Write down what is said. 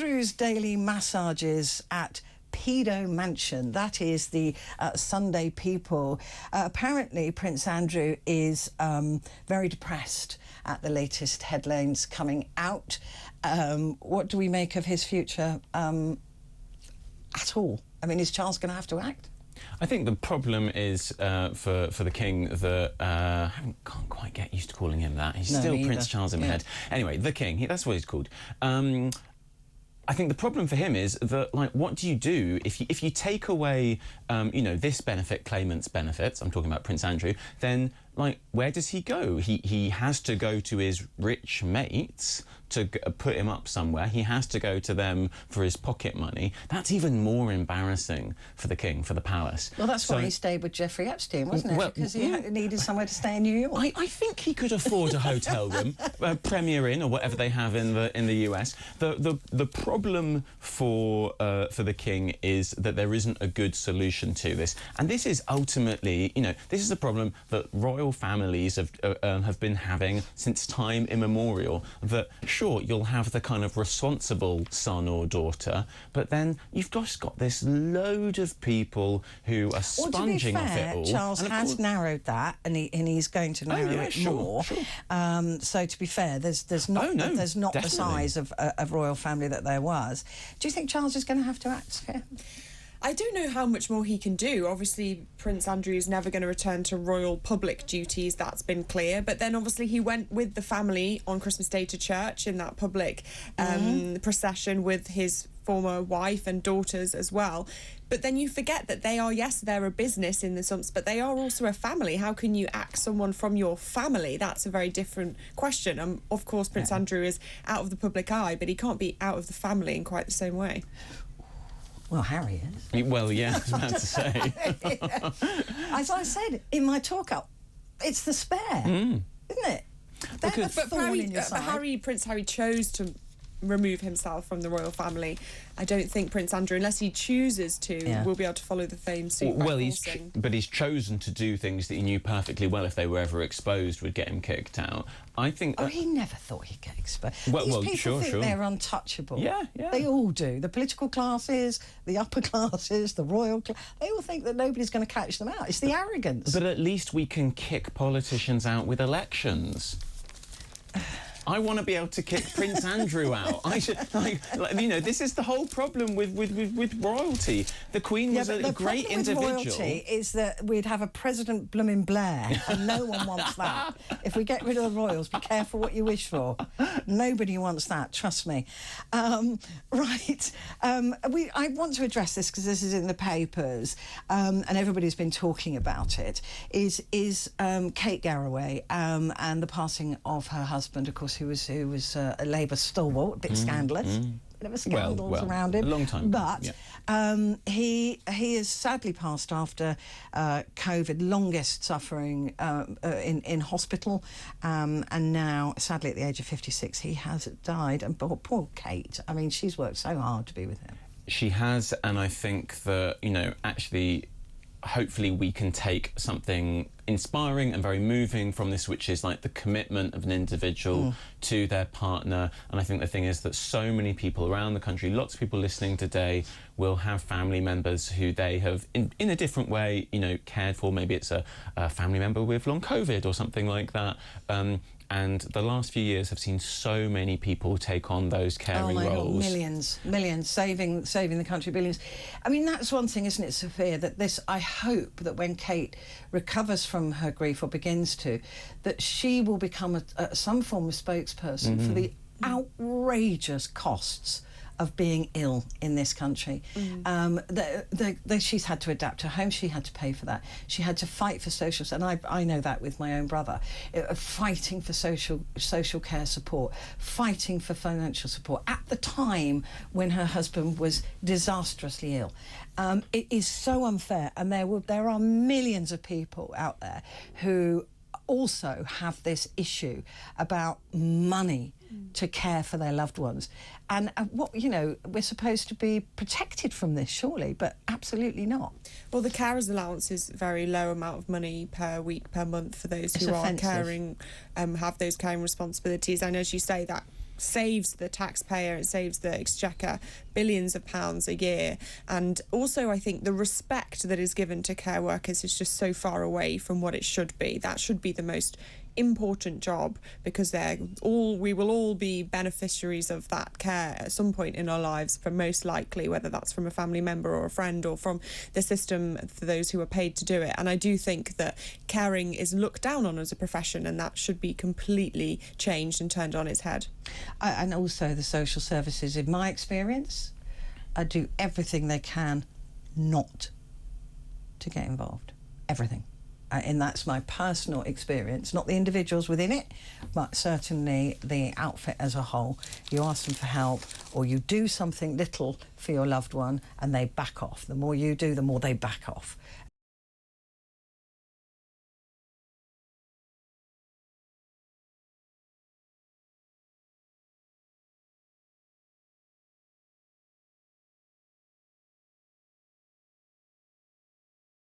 Andrew's daily massages at Pedo Mansion. That is the Sunday People. Apparently, Prince Andrew is very depressed at the latest headlines coming out. What do we make of his future at all? I mean, is Charles going to have to act? I think the problem is for the king that I can't quite get used to calling him that. He's still Prince Charles in my head. Anyway, the king, that's what he's called. I think the problem for him is that, like, what do you do if you take away, you know, this benefit claimant's benefits? I'm talking about Prince Andrew. Then, like, where does he go? He has to go to his rich mates to put him up somewhere. He has to go to them for his pocket money. That's even more embarrassing for the king, for the palace. Well, that's why he stayed with Jeffrey Epstein, wasn't it? Well, because he needed somewhere to stay in New York. I think he could afford a hotel room, Premier Inn or whatever they have in the US. The problem for the king is that there isn't a good solution to this, and this is ultimately, you know, this is a problem that royal families have been having since time immemorial. That sure, you'll have the kind of responsible son or daughter, but then you've just got this load of people who are sponging off it all. Charles has narrowed that, and he's going to narrow it more. Sure. So to be fair, there's not the size of royal family that there was. Do you think Charles is going to have to act here? I don't know how much more he can do. Obviously, Prince Andrew is never going to return to royal public duties, that's been clear. But then, obviously, he went with the family on Christmas Day to church in that public procession with his former wife and daughters as well. But then you forget that they are, yes, they're a business in the sense, but they are also a family. How can you axe someone from your family? That's a very different question. Of course, Prince Andrew is out of the public eye, but he can't be out of the family in quite the same way. Well, Harry is. Well, yeah, I was about to say. As I said in my talk-up, it's the spare, isn't it? But Prince Harry chose to remove himself from the royal family. I don't think Prince Andrew, unless he chooses to, will be able to follow the same suit. Well, but he's chosen to do things that he knew perfectly well, if they were ever exposed, would get him kicked out. I think. Oh, he never thought he'd get exposed. Well, These people think they're untouchable. Yeah. They all do. The political classes, the upper classes, the royal class. They all think that nobody's going to catch them out. It's the arrogance. But at least we can kick politicians out with elections. I want to be able to kick Prince Andrew out. I should, you know, this is the whole problem with royalty. The Queen was a great individual. The royalty is that we'd have a President Bloomin' Blair, and no one wants that. If we get rid of the royals, be careful what you wish for. Nobody wants that, trust me. Right, I want to address this because this is in the papers, and everybody's been talking about it. Is Kate Garraway and the passing of her husband, of course, who was a Labour stalwart, a bit scandalous. Bit of a scandals around him. A long time. But he has sadly passed after COVID, longest suffering in hospital, and now, sadly, at the age of 56, he has died. And poor Kate, I mean, she's worked so hard to be with him. She has, and I think that, you know, actually, hopefully we can take something inspiring and very moving from this, which is like the commitment of an individual to their partner. And I think the thing is that so many people around the country, lots of people listening today, will have family members who they have, in a different way, you know, cared for. Maybe it's a family member with long COVID or something like that. And the last few years have seen so many people take on those caring roles. God, millions, saving the country, billions. I mean, that's one thing, isn't it, Sophia, that this, I hope that when Kate recovers from her grief, or begins to, that she will become some form of spokesperson for the outrageous costs of being ill in this country. She's had to adapt her home, she had to pay for that, she had to fight for social, and I know that with my own brother, fighting for social care support, fighting for financial support at the time when her husband was disastrously ill. It is so unfair, and there are millions of people out there who also have this issue about money to care for their loved ones. And what, you know, we're supposed to be protected from this, surely, but absolutely not. Well, the carers allowance is a very low amount of money per week, per month for those who are caring, have those caring responsibilities. And as you say, that saves the taxpayer, it saves the exchequer billions of pounds a year. And also I think the respect that is given to care workers is just so far away from what it should be. That should be the most important job, because we will all be beneficiaries of that care at some point in our lives, for most likely, whether that's from a family member or a friend or from the system for those who are paid to do it. And I do think that caring is looked down on as a profession, and that should be completely changed and turned on its head. And also the social services, in my experience, do everything they can not to get involved. Everything. And that's my personal experience, not the individuals within it, but certainly the outfit as a whole. You ask them for help, or you do something little for your loved one and they back off. The more you do, the more they back off.